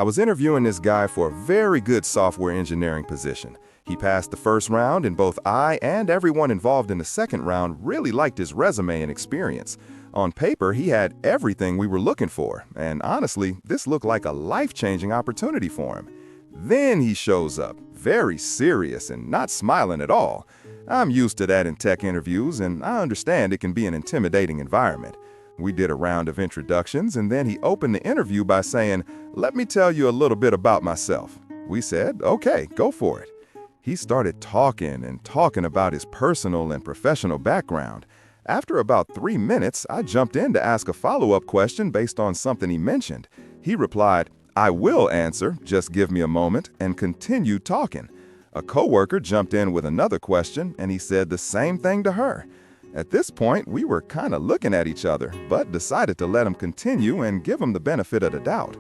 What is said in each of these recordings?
I was interviewing this guy for a very good software engineering position. He passed the first round, and both I and everyone involved in the second round really liked his resume and experience. On paper, he had everything we were looking for, and honestly, this looked like a life-changing opportunity for him. Then he shows up, very serious and not smiling at all. I'm used to that in tech interviews, and I understand it can be an intimidating environment. We did a round of introductions, and then he opened the interview by saying, "Let me tell you a little bit about myself." We said, "Okay, go for it." He started talking about his personal and professional background. After about 3 minutes, I jumped in to ask a follow-up question based on something he mentioned. He replied, "I will answer, just give me a moment," and continued talking. A coworker jumped in with another question, and he said the same thing to her. At this point, we were kind of looking at each other, but decided to let him continue and give him the benefit of the doubt.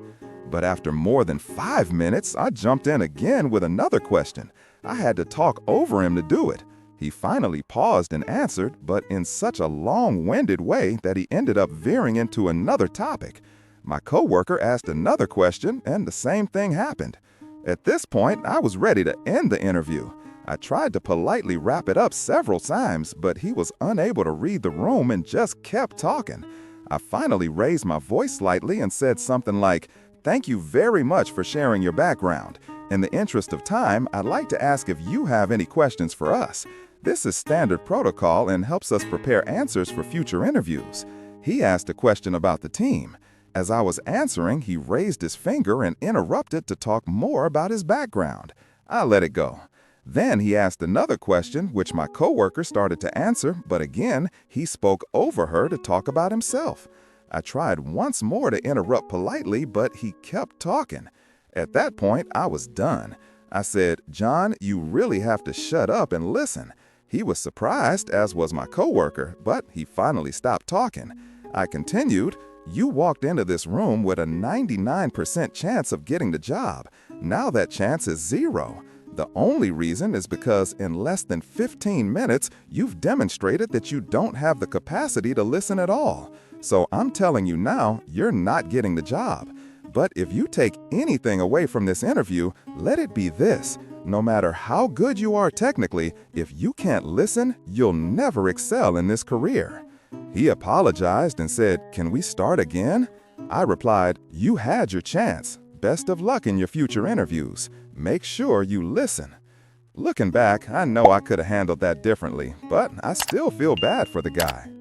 But after more than 5 minutes, I jumped in again with another question. I had to talk over him to do it. He finally paused and answered, but in such a long-winded way that he ended up veering into another topic. My coworker asked another question, and the same thing happened. At this point, I was ready to end the interview. I tried to politely wrap it up several times, but he was unable to read the room and just kept talking. I finally raised my voice slightly and said something like, "Thank you very much for sharing your background. In the interest of time, I'd like to ask if you have any questions for us. This is standard protocol and helps us prepare answers for future interviews." He asked a question about the team. As I was answering, he raised his finger and interrupted to talk more about his background. I let it go. Then he asked another question, which my coworker started to answer, but again, he spoke over her to talk about himself. I tried once more to interrupt politely, but he kept talking. At that point, I was done. I said, "John, you really have to shut up and listen." He was surprised, as was my coworker, but he finally stopped talking. I continued, "You walked into this room with a 99% chance of getting the job. Now that chance is 0. The only reason is because in less than 15 minutes, you've demonstrated that you don't have the capacity to listen at all. So I'm telling you now, you're not getting the job. But if you take anything away from this interview, let it be this. No matter how good you are technically, if you can't listen, you'll never excel in this career." He apologized and said, "Can we start again?" I replied, "You had your chance. Best of luck in your future interviews. Make sure you listen." Looking back, I know I could have handled that differently, but I still feel bad for the guy.